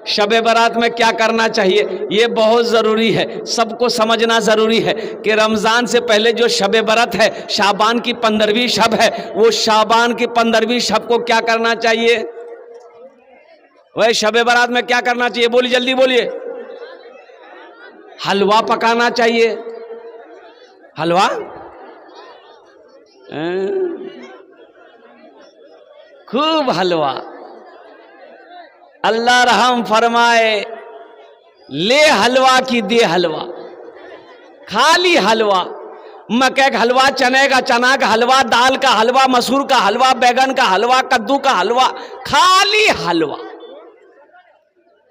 شب برات میں کیا کرنا چاہیے یہ بہت ضروری ہے، سب کو سمجھنا ضروری ہے کہ رمضان سے پہلے جو شب برات ہے، شعبان کی 15ویں شب ہے، وہ شعبان کی 15ویں شب کو کیا کرنا چاہیے؟ وہ شب برات میں کیا کرنا چاہیے؟ بولیے، جلدی بولیے۔ حلوہ پکانا چاہیے۔ حلوہ خوب حلوہ، اللہ رحم فرمائے، لے حلوہ کی دے حلوہ، خالی حلوہ، مکے کا حلوہ، چنے کا چنا کا حلوہ، دال کا حلوہ، مسور کا حلوہ، بیگن کا حلوہ، کدو کا حلوہ، خالی حلوہ،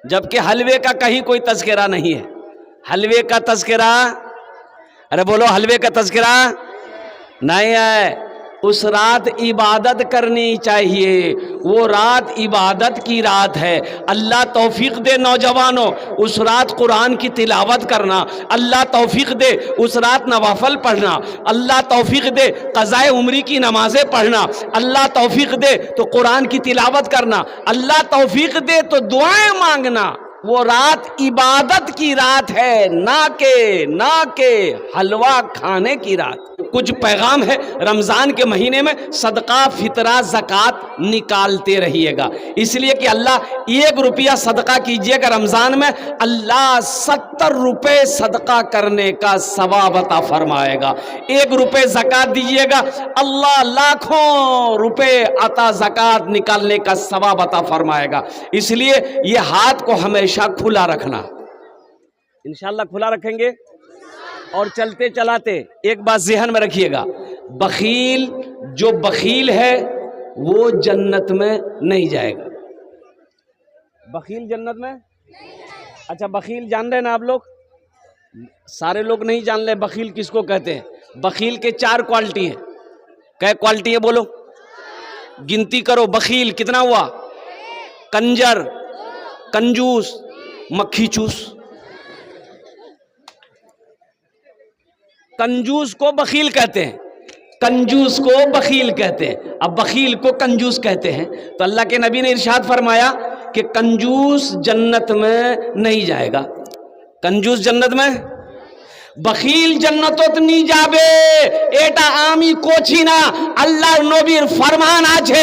جبکہ حلوے کا کہیں کوئی تذکرہ نہیں ہے۔ حلوے کا تذکرہ، ارے بولو، حلوے کا تذکرہ نہیں ہے۔ اس رات عبادت کرنی چاہیے، وہ رات عبادت کی رات ہے۔ اللہ توفیق دے نوجوانوں، اس رات قرآن کی تلاوت کرنا، اللہ توفیق دے اس رات نوافل پڑھنا، اللہ توفیق دے قضائے عمری کی نمازیں پڑھنا، اللہ توفیق دے تو قرآن کی تلاوت کرنا، اللہ توفیق دے تو دعائیں مانگنا۔ وہ رات عبادت کی رات ہے، نہ کہ حلوہ کھانے کی رات۔ کچھ پیغام ہے، رمضان کے مہینے میں صدقہ، فطرہ، زکوٰۃ نکالتے رہیے گا، اس لیے کہ اللہ 1 روپیہ صدقہ کیجئے گا رمضان میں، اللہ 70 روپے صدقہ کرنے کا ثواب عطا فرمائے گا۔ 1 روپے زکوٰۃ دیجئے گا، اللہ لاکھوں روپے عطا زکوٰۃ نکالنے کا ثواب عطا فرمائے گا۔ اس لیے یہ ہاتھ کو ہمیشہ کھلا رکھنا، انشاءاللہ کھلا رکھیں گے۔ اور چلتے چلاتے ایک بات ذہن میں رکھیے گا، بخیل جو بخیل ہے وہ جنت میں نہیں جائے گا۔ بخیل جنت میں، اچھا بخیل جان رہے ہیں نا آپ لوگ؟ سارے لوگ نہیں جان رہے بخیل کس کو کہتے ہیں۔ بخیل کے 4 کوالٹی ہیں۔ کیا کوالٹی ہے بولو؟ گنتی کرو، بخیل کتنا ہوا؟ کنجر، کنجوس، مکھی چوس۔ کنجوس کو بخیل کہتے ہیں، کنجوس کو بخیل کہتے ہیں، اب بخیل کو کنجوس کہتے ہیں۔ تو اللہ کے نبی نے ارشاد فرمایا کہ کنجوس جنت میں نہیں جائے گا۔ کنجوس جنت میں، بخیل جنتت نی যাবে এটা আমি কোছি না, আল্লাহর নবীর ফরমান আছে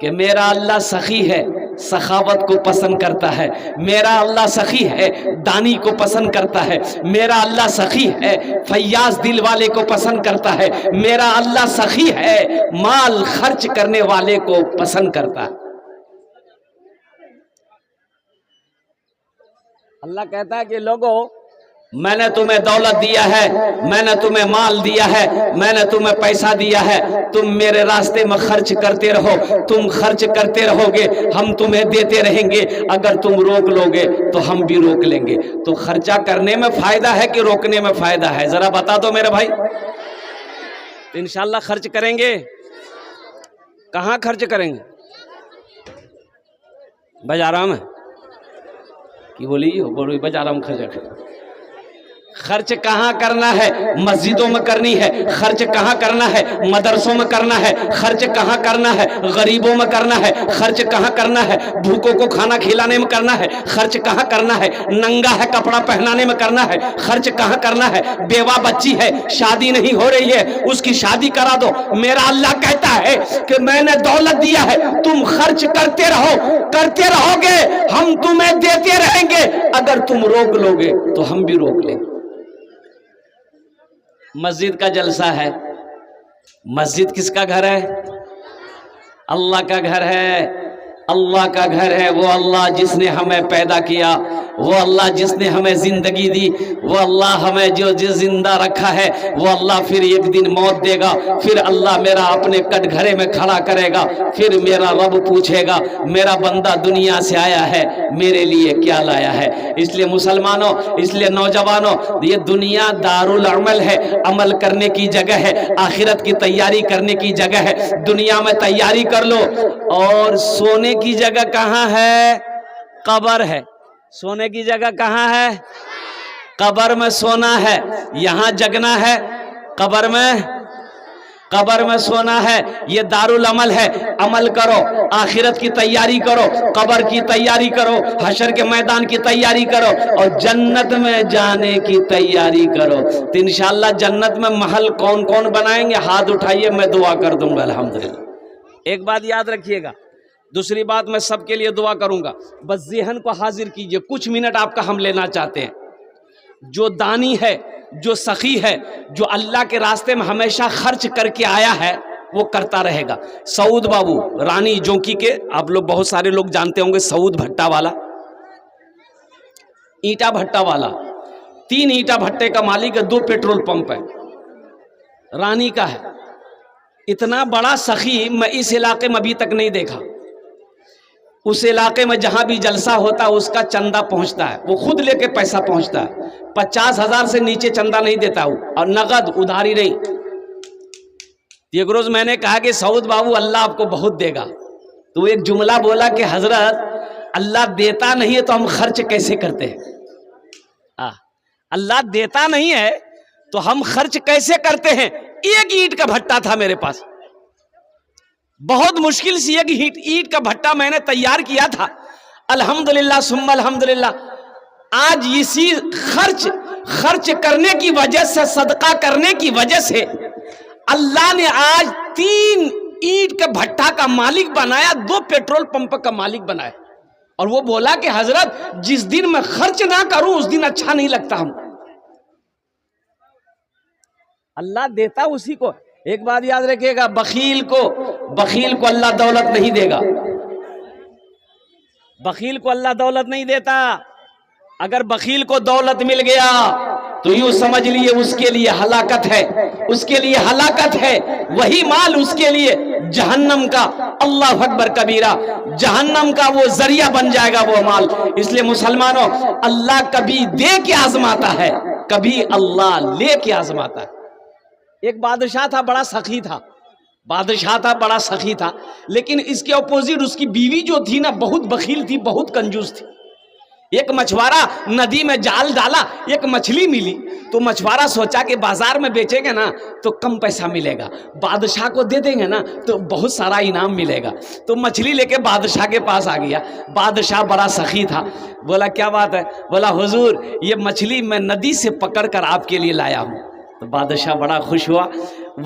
کہ میرا اللہ سخی ہے، سخاوت کو پسند کرتا ہے، میرا اللہ سخی ہے، دانی کو پسند کرتا ہے، میرا اللہ سخی ہے، فیاض دل والے کو پسند کرتا ہے، میرا اللہ سخی ہے، مال خرچ کرنے والے کو پسند کرتا ہے۔ اللہ کہتا ہے کہ لوگوں میں نے تمہیں دولت دیا ہے، میں نے تمہیں مال دیا ہے، میں نے تمہیں پیسہ دیا ہے، تم میرے راستے میں خرچ کرتے رہو، تم خرچ کرتے رہو گے، ہم تمہیں دیتے رہیں گے، اگر تم روک لو گے تو ہم بھی روک لیں گے۔ تو خرچہ کرنے میں فائدہ ہے کہ روکنے میں فائدہ ہے؟ ذرا بتا دو میرے بھائی۔ انشاءاللہ خرچ کریں گے۔ کہاں خرچ کریں گے؟ بازار میں کی بولی بازار میں خرچ کریں۔ خرچ کہاں کرنا ہے؟ مسجدوں میں کرنی ہے۔ خرچ کہاں کرنا ہے؟ مدرسوں میں کرنا ہے۔ خرچ کہاں کرنا ہے؟ غریبوں میں کرنا ہے۔ خرچ کہاں کرنا ہے؟ بھوکوں کو کھانا کھلانے میں کرنا ہے۔ خرچ کہاں کرنا ہے؟ ننگا ہے کپڑا پہنانے میں کرنا ہے۔ خرچ کہاں کرنا ہے؟ بیوہ بچی ہے، شادی نہیں ہو رہی ہے، اس کی شادی کرا دو۔ میرا اللہ کہتا ہے کہ میں نے دولت دیا ہے، تم خرچ کرتے رہو گے، ہم تمہیں دیتے رہیں گے، اگر تم روک لو گے تو ہم بھی روک لیں گے۔ مسجد کا جلسہ ہے، مسجد کس کا گھر ہے؟ اللہ کا گھر ہے۔ اللہ کا گھر ہے وہ اللہ جس نے ہمیں پیدا کیا، وہ اللہ جس نے ہمیں زندگی دی، وہ اللہ ہمیں جو زندہ رکھا ہے، وہ اللہ پھر ایک دن موت دے گا، پھر اللہ میرا اپنے کٹ گھرے میں کھڑا کرے گا، پھر میرا رب پوچھے گا میرا بندہ دنیا سے آیا ہے میرے لیے کیا لایا ہے۔ اس لیے مسلمانوں، اس لیے نوجوانوں، یہ دنیا دارالعمل ہے، عمل کرنے کی جگہ ہے، آخرت کی تیاری کرنے کی جگہ ہے۔ دنیا میں تیاری کر لو، اور سونے کی جگہ کہاں ہے؟ قبر ہے۔ سونے کی جگہ کہاں ہے؟ قبر میں سونا ہے۔ یہاں جگنا ہے، قبر میں سونا ہے۔ یہ دارالعمل ہے، عمل کرو، آخرت کی تیاری کرو، قبر کی تیاری کرو، حشر کے میدان کی تیاری کرو، اور جنت میں جانے کی تیاری کرو۔ تو انشاءاللہ جنت میں محل کون کون بنائیں گے؟ ہاتھ اٹھائیے، میں دعا کر دوں گا الحمدللہ۔ ایک بات یاد رکھیے گا، دوسری بات میں سب کے لیے دعا کروں گا، بس ذہن کو حاضر کیجئے، کچھ منٹ آپ کا ہم لینا چاہتے ہیں۔ جو دانی ہے، جو سخی ہے، جو اللہ کے راستے میں ہمیشہ خرچ کر کے آیا ہے، وہ کرتا رہے گا۔ سعود بابو رانی جونکی کے، آپ لوگ بہت سارے لوگ جانتے ہوں گے، سعود بھٹا والا، اینٹا بھٹا والا، 3 اینٹا بھٹے کا مالک ہے، 2 پیٹرول پمپ ہے، رانی کا ہے۔ اتنا بڑا سخی میں اس علاقے میں ابھی تک نہیں دیکھا۔ اس علاقے میں جہاں بھی جلسہ ہوتا ہے اس کا چندہ پہنچتا ہے، وہ خود لے کے پیسہ پہنچتا ہے، 50,000 سے نیچے چندہ نہیں دیتا ہوں، اور نقد ادھاری نہیں۔ ایک روز میں نے کہا کہ سعود بابو اللہ آپ کو بہت دے گا، تو ایک جملہ بولا کہ حضرت اللہ دیتا نہیں ہے تو ہم خرچ کیسے کرتے ہیں؟ اللہ دیتا نہیں ہے تو ہم خرچ کیسے کرتے ہیں؟ ایک اینٹ کا بھٹا تھا میرے پاس، بہت مشکل سے ایک اینٹ کا بھٹا میں نے تیار کیا تھا، الحمدللہ ثم الحمدللہ۔ آج اسی خرچ کرنے کی وجہ سے، صدقہ کرنے کی وجہ سے اللہ نے آج 3 اینٹ کا بھٹا کا مالک بنایا، 2 پیٹرول پمپ کا مالک بنایا، اور وہ بولا کہ حضرت جس دن میں خرچ نہ کروں اس دن اچھا نہیں لگتا ہم۔ اللہ دیتا اسی کو۔ ایک بات یاد رکھیے گا، بخیل کو اللہ دولت نہیں دے گا، بخیل کو اللہ دولت نہیں دیتا۔ اگر بخیل کو دولت مل گیا تو یوں سمجھ لیے اس کے لیے ہلاکت ہے، اس کے لیے ہلاکت ہے، وہی مال اس کے لیے جہنم کا، اللہ اکبر کبیرہ، جہنم کا وہ ذریعہ بن جائے گا وہ مال۔ اس لیے مسلمانوں، اللہ کبھی دے کے آزماتا ہے، کبھی اللہ لے کے آزماتا ہے۔ ایک بادشاہ تھا، بڑا سخی تھا، بڑا سخی تھا، لیکن اس کے اپوزٹ اس کی بیوی جو تھی نا، بہت بخیل تھی، بہت کنجوس تھی۔ ایک مچھوارا ندی میں جال ڈالا، ایک مچھلی ملی، تو مچھوارا سوچا کہ بازار میں بیچیں گے نا تو کم پیسہ ملے گا، بادشاہ کو دے دیں گے نا تو بہت سارا انعام ملے گا، تو مچھلی لے کے بادشاہ کے پاس آ گیا۔ بادشاہ بڑا سخی تھا، بولا کیا بات ہے؟ بولا حضور یہ مچھلی میں ندی سے پکڑ کر آپ کے لیے لایا ہوں۔ تو بادشاہ بڑا خوش ہوا،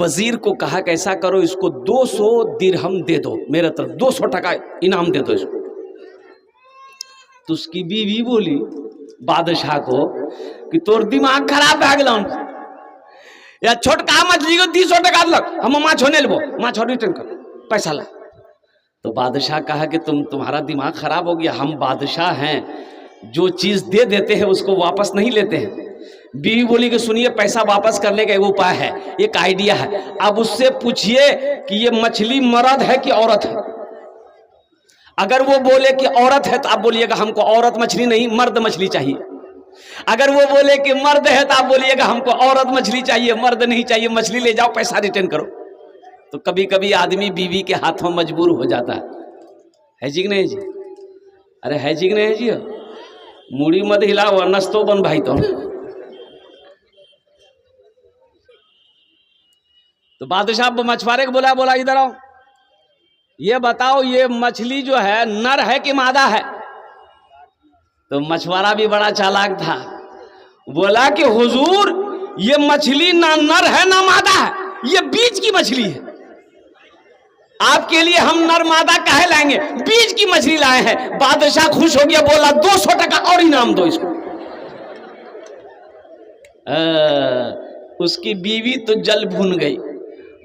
وزیر کو کہا کہ ایسا کرو، اس کو 200 درہم دے دو، میرے طرف 200 ٹکا انعام دے دو اس کو۔ تو اس کی بیوی بولی بادشاہ کو کہ تور دماغ خراب ہے اگلا یا چھوٹکا مچھلی کو 200 ٹکا لگ، ہم ماں چھونے لبو، ماں چھوڑ ریٹرن کر پیسہ لا۔ تو بادشاہ کہا کہ تمہارا دماغ خراب ہو گیا، ہم بادشاہ ہیں، جو چیز دے دیتے ہیں اس کو واپس نہیں لیتے ہیں۔ بیوی بولی کہ سنیے، پیسہ واپس کرنے کا ایک اپائے ہے، ایک آئیڈیا ہے، اب اس سے پوچھئے کہ یہ مچھلی مرد ہے کہ عورت ہے۔ اگر وہ بولے کہ عورت ہے تو آپ بولیے گا ہم کو عورت مچھلی نہیں، مرد مچھلی چاہیے۔ اگر وہ بولے کہ مرد ہے تو آپ بولیے گا ہم کو عورت مچھلی چاہیے، مرد نہیں چاہیے، مچھلی لے جاؤ، پیسہ ریٹرن کرو۔ تو کبھی کبھی آدمی بیوی کے ہاتھوں مجبور ہو جاتا ہے جی کہ نہیں جی؟ ارے ہے جی کہ نہیں جی؟ موڑی مت ہلاؤ، نستو بن بھائی تو بادشاہ مچھوارے کو بولا ادھر آؤ، یہ بتاؤ یہ مچھلی جو ہے نر ہے کہ مادہ ہے؟ تو مچھوارا بھی بڑا چالاک تھا، بولا کہ حضور یہ مچھلی نہ نر ہے نہ مادہ ہے، یہ بیچ کی مچھلی ہے، آپ کے لیے ہم نر مادہ کہے لائیں گے، بیچ کی مچھلی لائے ہیں۔ بادشاہ خوش ہو گیا، بولا 200 ٹکا اور انعام دو اس کو۔ اس کی بیوی تو جل بھون گئی،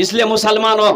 اس لیے مسلمانوں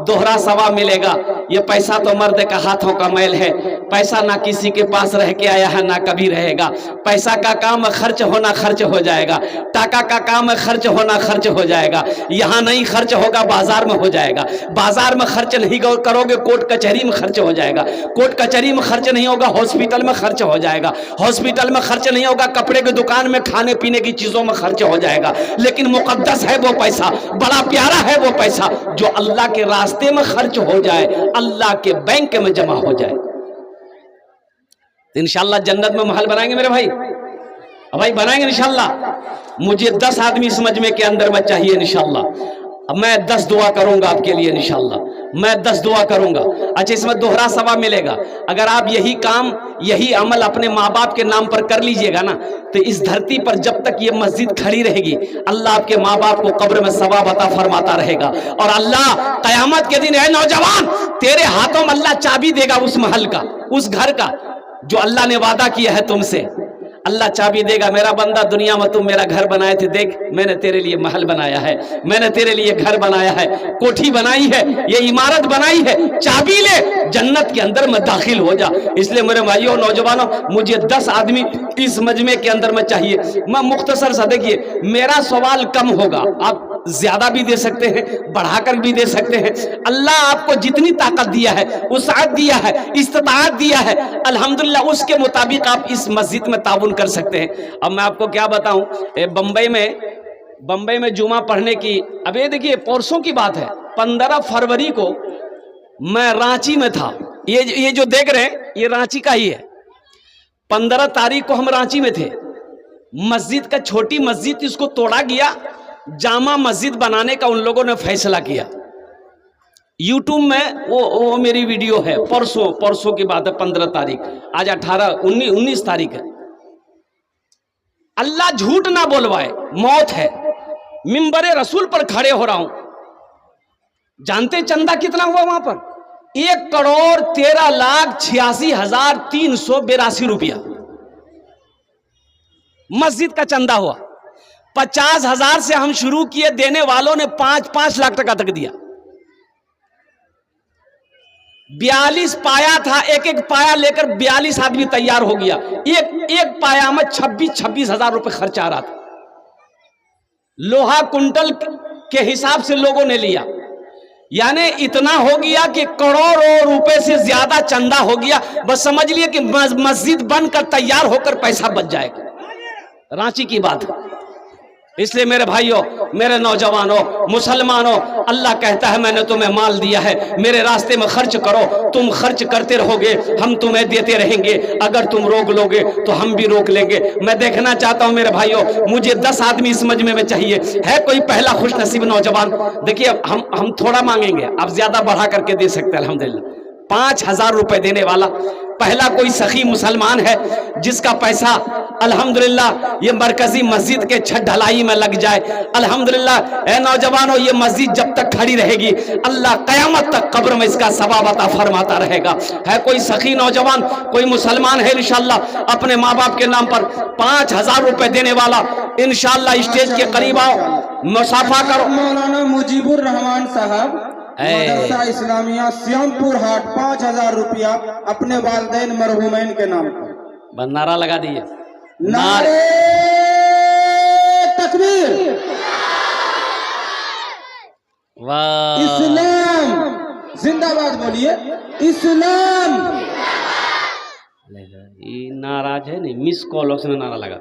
دوہرا ثواب ملے گا. یہ پیسہ تو مرد کا ہاتھوں کا میل ہے. پیسہ نہ کسی کے پاس رہ کے آیا ہے نہ کبھی رہے گا. پیسہ کا کام خرچ ہونا خرچ ہو جائے گا. ٹاکا کا کام خرچ ہونا خرچ ہو جائے گا. یہاں نہیں خرچ ہوگا بازار میں ہو جائے گا. بازار میں خرچ نہیں کرو گے کورٹ کچہری میں خرچ ہو جائے گا. کورٹ کچہری میں خرچ نہیں ہوگا ہاسپٹل میں خرچ ہو جائے گا. ہاسپٹل میں خرچ نہیں ہوگا کپڑے کی دکان میں کھانے پینے کی چیزوں میں خرچ ہو جائے گا. لیکن مقدس ہے وہ پیسہ, بڑا پیارا ہے وہ پیسہ جو اللہ کے راستے میں خرچ ہو جائے, اللہ کے بینک میں جمع ہو جائے. انشاءاللہ جنت میں محل بنائیں گے میرے بھائی, بھائی بنائیں گے انشاءاللہ. مجھے 10 آدمی اس مجمع کے اندر میں چاہیے انشاءاللہ. اب میں 10 دعا کروں گا آپ کے لیے انشاءاللہ, میں 10 دعا کروں گا. اچھا اس میں دوہرا ثواب ملے گا. اگر آپ یہی کام یہی عمل اپنے ماں باپ کے نام پر کر لیجئے گا نا, تو اس دھرتی پر جب تک یہ مسجد کھڑی رہے گی اللہ آپ کے ماں باپ کو قبر میں ثواب عطا فرماتا رہے گا. اور اللہ قیامت کے دن, اے نوجوان تیرے ہاتھوں میں اللہ چابی دے گا اس محل کا, اس گھر کا جو اللہ نے وعدہ کیا ہے تم سے. اللہ چابی دے گا, میرا بندہ دنیا میں تم میرا گھر بنائے تھے, دیکھ میں نے تیرے لیے محل بنایا ہے, میں نے تیرے لیے گھر بنایا ہے, کوٹھی بنائی ہے, یہ عمارت بنائی ہے, چابی لے جنت کے اندر میں داخل ہو جا. اس لیے میرے بھائیوں نوجوانوں مجھے 10 آدمی اس مجمع کے اندر میں چاہیے. میں مختصر سا دیکھیے میرا سوال کم ہوگا, آپ زیادہ بھی دے سکتے ہیں بڑھا کر بھی دے سکتے ہیں. اللہ آپ کو جتنی طاقت دیا ہے, وسعت دیا ہے, استطاعت دیا ہے, الحمدللہ اس کے مطابق آپ اس مسجد میں تعاون کر سکتے ہیں. اب میں آپ کو کیا بتاؤں, بمبئی میں جمعہ پڑھنے کی, اب یہ دیکھیے پرسوں کی بات ہے, 15 فروری کو میں رانچی میں تھا. یہ جو دیکھ رہے ہیں یہ رانچی کا ہی ہے. 15 تاریخ کو ہم رانچی میں تھے. مسجد کا, چھوٹی مسجد اس کو توڑا گیا, جامع مسجد بنانے کا ان لوگوں نے فیصلہ کیا. یوٹیوب میں وہ میری ویڈیو ہے, پرسوں کی بات ہے 15 تاریخ, آج 19 تاریخ ہے. اللہ جھوٹ نہ بولوائے, موت ہے. منبر رسول پر کھڑے ہو رہا ہوں. جانتے چندہ کتنا ہوا وہاں پر؟ 1,13,86,382 روپیہ مسجد کا چندہ ہوا. 50,000 سے ہم شروع کیے, دینے والوں نے 5 لاکھ ٹکا تک دیا. 42 پایا تھا, ایک پایا لے کر 42 آدمی تیار ہو گیا. ایک پایا میں 26,000 روپے خرچ آ رہا تھا. لوہا کنٹل کے حساب سے لوگوں نے لیا, یعنی اتنا ہو گیا کہ کروڑوں روپے سے زیادہ چندہ ہو گیا. بس سمجھ لیے کہ مسجد بن کر تیار ہو کر پیسہ بچ جائے گا. رانچی کی بات. اس لیے میرے بھائیوں, میرے نوجوانوں, مسلمانوں, اللہ کہتا ہے میں نے تمہیں مال دیا ہے, میرے راستے میں خرچ کرو. تم خرچ کرتے رہو گے, ہم تمہیں دیتے رہیں گے. اگر تم روک لو گے تو ہم بھی روک لیں گے. میں دیکھنا چاہتا ہوں میرے بھائیوں, مجھے 10 آدمی اس مجمع میں چاہیے. ہے کوئی پہلا خوش نصیب نوجوان؟ دیکھیے ہم تھوڑا مانگیں گے, آپ زیادہ بڑھا کر کے دے سکتے ہیں. الحمدللہ 5,000 روپے دینے والا پہلا کوئی سخی مسلمان ہے جس کا پیسہ الحمدللہ یہ مرکزی مسجد کے چھت ڈھلائی میں لگ جائے. الحمدللہ اے نوجوانوں, یہ مسجد جب تک کھڑی رہے گی اللہ قیامت تک قبر میں اس کا ثواب عطا فرماتا رہے گا. ہے کوئی سخی نوجوان, کوئی مسلمان ہے انشاءاللہ اپنے ماں باپ کے نام پر 5,000 روپے دینے والا؟ انشاءاللہ اسٹیج کے قریب آؤ, مصافحہ کرو. مولانا مجیب الرحمان صاحب مدرسہ اسلامیہ سیام پور ہاٹ 5,000 روپیہ اپنے والدین مرحومین کے نام پر. بس نعرہ لگا دیئے, نعرے تکبیر, واہ, اسلام زندہ باد بولیے, اسلام. یہ ناراض ہے نہیں, مس کالوں سے نعرہ لگا.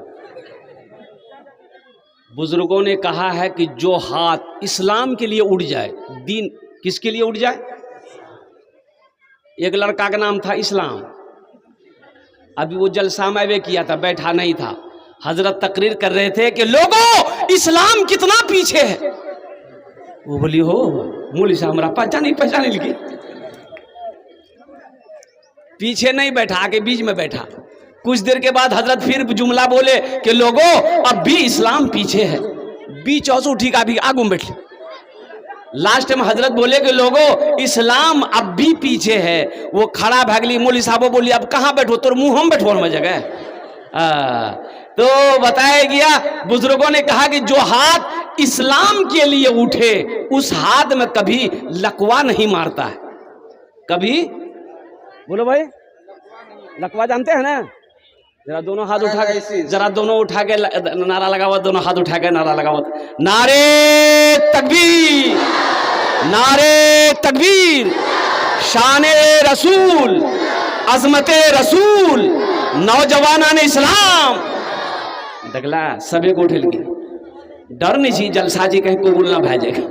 بزرگوں نے کہا ہے کہ جو ہاتھ اسلام کے لیے اڑ جائے, دین کس کے لیے اڑ جائے؟ ایک لڑکا کا نام تھا اسلام. ابھی وہ جلسہ میں وہ کیا تھا, بیٹھا نہیں تھا. حضرت تقریر کر رہے تھے کہ لوگوں اسلام کتنا پیچھے ہے. وہ بولی ہو مولی صاحب ہمارا پہچانے لگی. پیچھے نہیں بیٹھا, آگے بیچ میں بیٹھا. کچھ دیر کے بعد حضرت پھر جملہ بولے کہ لوگوں اب بھی اسلام پیچھے ہے. بیچ اوسو ٹھیک ابھی آگوں بیٹھ. لاسٹ میں حضرت بولے کہ لوگوں اسلام اب بھی پیچھے ہے. وہ کھڑا بھاگلی, مولوی صاحب بولی اب کہاں بیٹھو, تو منہ ہم بیٹھو میں جگہ. تو بتایا گیا بزرگوں نے کہا کہ جو ہاتھ اسلام کے لیے اٹھے اس ہاتھ میں کبھی لقوا نہیں مارتا ہے. کبھی بولو بھائی لقوا جانتے ہیں نا؟ ذرا دونوں ہاتھ اٹھا کے ذرا دونوں اٹھا کے نعرہ لگا ہوا, دونوں ہاتھ اٹھا کے نعرہ لگا ہوا, نعرے تکبیر, نعرے تکبیر, شان رسول, عظمت رسول, نوجوانان اسلام. دگلا سبھی کو اٹھل گیا, ڈر نہیں چاہیے جلسہ جی کہیں قبول نہ بھیجے گا.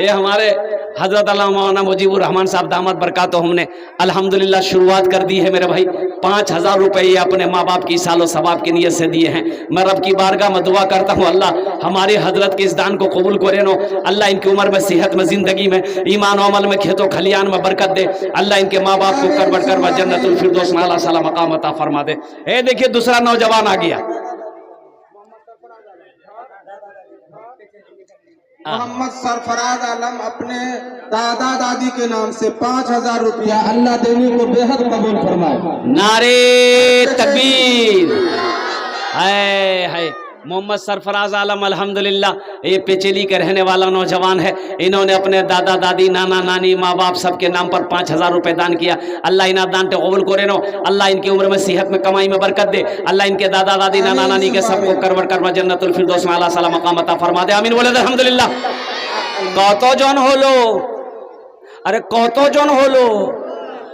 یہ ہمارے حضرت علامہ مولانا مجیب الرحمان صاحب دامت برکاتہم نے الحمدللہ شروعات کر دی ہے میرے بھائی. 5,000 روپے یہ اپنے ماں باپ کی سال و ثواب کی نیت سے دیے ہیں. میں رب کی بارگاہ میں دعا کرتا ہوں اللہ ہمارے حضرت کے اس دان کو قبول کرے نو. اللہ ان کی عمر میں, صحت میں, زندگی میں, ایمان و عمل میں, کھیتوں کھلیان میں برکت دے. اللہ ان کے ماں باپ کو کر بڑھ کر جنت الفردوس میں اعلیٰ سالہ مقام عطا فرما دے. اے دیکھیے دوسرا نوجوان آ گیا. محمد سرفراز عالم اپنے دادا دادی کے نام سے 5,000 روپیہ اللہ دینے کو بے حد قبول فرمائے. نعرے تکبیر. ہے محمد سرفراز عالم الحمدللہ یہ پیچلی کے رہنے والا نوجوان ہے. انہوں نے اپنے دادا دادی, نانا نانی, ماں باپ سب کے نام پر 5,000 روپے دان کیا. اللہ انہیں دان تے قبول کرے نو. اللہ ان کی عمر میں, صحت میں, کمائی میں برکت دے. اللہ ان کے دادا دادی, نانا نانی کے سب کو کرور کروا جنت الفردوس میں اعلیٰ سالہ مقام عطا فرما دے. آمین بولے الحمدللہ. কত জন হলো? আরে কত জন হলো?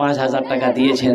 5,000 টাকা দিয়েছেন.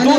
2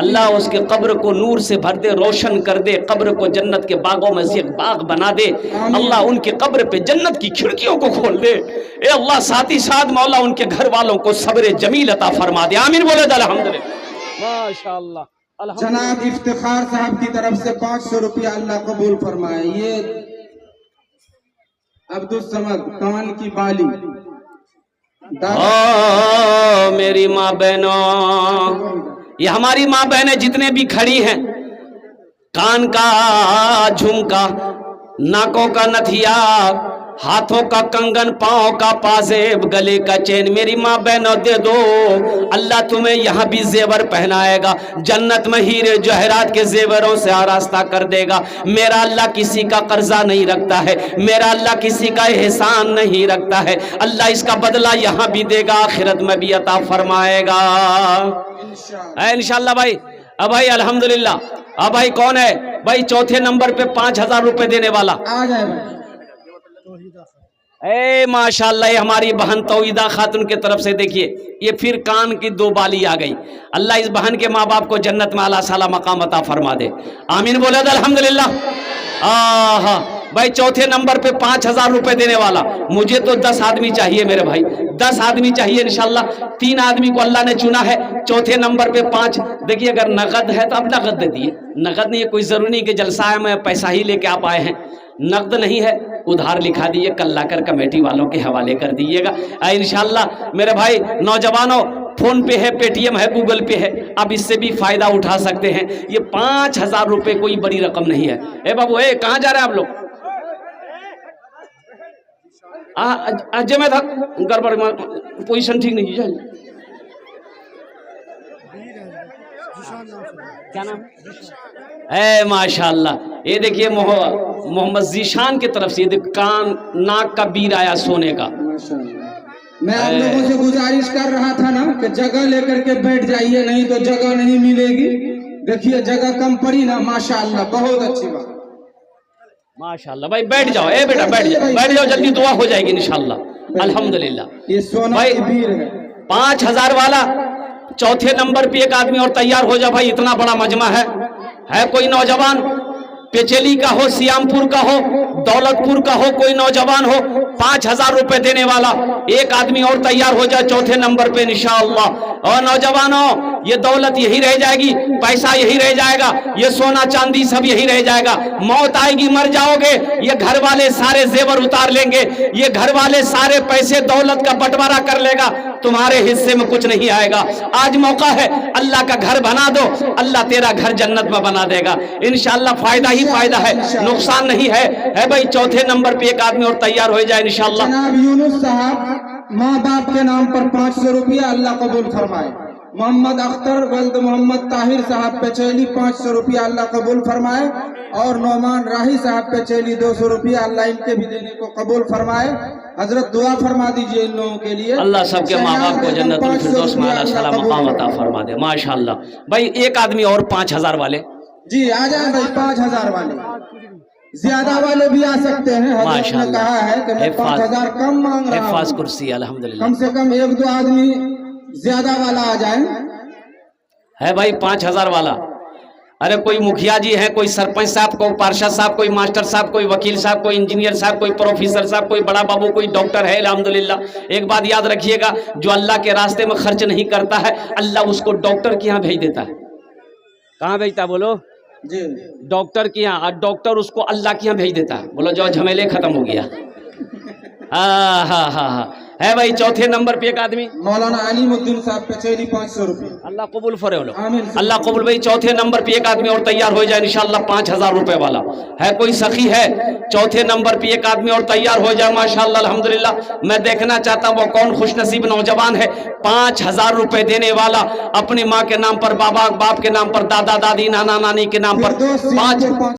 اللہ اس کے قبر کو نور سے بھر دے، روشن کر دے، قبر کو جنت کے باغوں میں سے ایک باغ بنا دے، اللہ ان کے قبر پہ جنت کی کھڑکیوں کو کھول دے، اے اللہ ساتھ ہی ساتھ مولا ان کے گھر والوں کو صبر جمیل عطا فرما دے، آمین بولے دے الحمدللہ۔ ماشاءاللہ جناب افتخار صاحب کی طرف سے 500 روپیہ اللہ قبول فرمائے۔ یہ عبدالصمد کان کی بالی میری ماں بہنوں، یہ ہماری ماں بہنیں جتنے بھی کھڑی ہیں، کان کا جھمکا، ناکوں کا نتھیا، ہاتھوں کا کنگن، پاؤں کا پازیب، گلے کا چین، میری ماں بہنوں دے دو، اللہ تمہیں یہاں بھی زیور پہنائے گا، جنت میں ہیرے جوہرات کے زیوروں سے آراستہ کر دے گا۔ میرا اللہ کسی کا قرضہ نہیں رکھتا ہے، میرا اللہ کسی کا احسان نہیں رکھتا ہے، اللہ اس کا بدلہ یہاں بھی دے گا، آخرت میں بھی عطا فرمائے گا انشاءاللہ۔ بھائی اب بھائی الحمدللہ، اب بھائی کون ہے بھائی چوتھے نمبر پہ 5000 روپے دینے والا؟ آ جائے بھائی۔ اے ماشاءاللہ، یہ ہماری بہن توحیدہ خاتون کے طرف سے دیکھیے، یہ پھر کان کی 2 بالی آ گئی، اللہ اس بہن کے ماں باپ کو جنت میں اعلیٰ سالہ مقام عطا فرما دے، آمین بولے دے الحمدللہ۔ بھائی چوتھے نمبر پہ 5000 روپے دینے والا، مجھے تو 10 آدمی چاہیے میرے بھائی، 10 آدمی چاہیے انشاءاللہ، 3 آدمی کو اللہ نے چنا ہے، چوتھے نمبر پہ 5۔ دیکھیے اگر نقد ہے تو اب نقد دے دیے، نقد نہیں ہے، کوئی ضروری نہیں کہ جلسہ ہے میں پیسہ ہی لے کے آپ آئے ہیں، نقد نہیں ہے ادھار لکھا دیئے، کل لا کر کمیٹی والوں کے حوالے کر دیئے گا انشاءاللہ۔ میرے بھائی نوجوانوں، فون پے ہے، پے ٹی ایم ہے، گوگل پے ہے، اب اس سے بھی فائدہ اٹھا سکتے ہیں، یہ 5000 روپے کوئی بڑی رقم نہیں ہے۔ اے بابو اے کہاں جا رہے ہیں آپ لوگ؟ اجے میں تھا گڑبڑ، پوزیشن ٹھیک نہیں ہے، کیا نام؟ اے ماشاءاللہ، یہ دیکھیے محمد ذیشان کی طرف سے، یہ کان ناک کا بیر آیا سونے کا۔ میں آپ لوگوں سے گزارش کر رہا تھا نا کہ جگہ لے کر کے بیٹھ جائیے، نہیں تو جگہ نہیں ملے گی۔ دیکھیے جگہ کم پڑی نا، ماشاءاللہ بہت اچھی بات، ماشاءاللہ۔ بھائی بیٹھ جاؤ، اے بیٹا بیٹھ جاؤ، جلدی دعا ہو جائے گی انشاءاللہ الحمدللہ۔ یہ سونا کی بیر ہے۔ 5000 والا چوتھے نمبر پہ ایک آدمی اور تیار ہو جا بھائی، اتنا بڑا مجمع ہے کوئی نوجوان، پیچلی کا ہو، سیام پور کا ہو، دولت پور کا ہو، کوئی نوجوان ہو، 5000 روپے دینے والا ایک آدمی اور تیار ہو جائے چوتھے نمبر پہ انشاءاللہ۔ اور نوجوانوں، یہ دولت یہی رہ جائے گی، پیسہ یہی رہ جائے گا، یہ سونا چاندی سب یہی رہ جائے گا، موت آئے گی مر جاؤ گے، یہ گھر والے سارے زیور اتار لیں گے، یہ گھر والے سارے پیسے دولت کا بٹوارا کر لے گا، تمہارے حصے میں کچھ نہیں آئے گا۔ آج موقع ہے، اللہ کا گھر بنا دو، اللہ تیرا گھر جنت میں بنا دے گا انشاءاللہ، فائدہ ہی فائدہ ہے، نقصان نہیں ہے بھائی۔ چوتھے نمبر پہ ایک آدمی اور تیار ہو جائے انشاءاللہ۔ جناب یونس صاحب ماں باپ کے نام پر 500 روپیہ اللہ قبول فرمائے۔ محمد اختر ولد محمد طاہر صاحب پیچیلی 500 روپیہ اللہ قبول فرمائے، اور نعمان راہی صاحب پیچیلی 200 روپیہ اللہ ان کے بھی دینے کو قبول فرمائے۔ حضرت دعا فرما دیجئے ان لوگوں کے لیے، اللہ سب کے ماں باپ کو جنت الفردوس میں اعلیٰ سالہ مقام عطا فرما دے ماشاءاللہ۔ بھائی ایک آدمی اور 5000 والے، جی آ جائیں بھائی، 5000 والے، زیادہ والے بھی آ سکتے ہیں، حضرت نے کہا ہے کہ میں 5000 کم مانگ رہا حفاظ ہوں، کرسی الحمدللہ، کم سے کم 1-2 آدمی زیادہ والا آ جائیں۔ ہے بھائی 5000 والا۔ ارے کوئی مکھیا جی ہے، کوئی سرپنچ صاحب، کوئی پارشد صاحب، کوئی ماسٹر صاحب، کوئی وکیل صاحب، کوئی انجینئر صاحب، کوئی پروفیسر صاحب، کوئی بڑا بابو، کوئی ڈاکٹر ہے الحمدللہ۔ ایک بات یاد رکھیے گا، جو اللہ کے راستے میں خرچ نہیں کرتا ہے، اللہ اس کو ڈاکٹر کے یہاں بھیج دیتا ہے۔ کہاں بھیجتا ہے بولو؟ جی ڈاکٹر کے یہاں، اور ڈاکٹر اس کو اللہ کے یہاں بھیج دیتا ہے، بولو جو جھمیلے ختم ہو گیا۔ ہاں ہے بھائی چوتھے نمبر پہ ایک آدمی مولانا علیم الدین صاحب پیچیلی 500 روپے، اللہ قبول فرے لو، آمین۔ اللہ قبول۔ بھائی چوتھے نمبر پہ ایک آدمی اور تیار ہو جائے انشاءاللہ 5000 روپے والا ہے، کوئی سخی ہے چوتھے نمبر پہ ایک آدمی اور تیار ہو جائے ماشاءاللہ الحمدللہ۔ میں دیکھنا چاہتا ہوں وہ کون خوش نصیب نوجوان ہے 5000 روپے دینے والا، اپنی ماں کے نام پر، باپ کے نام پر، دادا دادی نانا نانی کے نام پر 5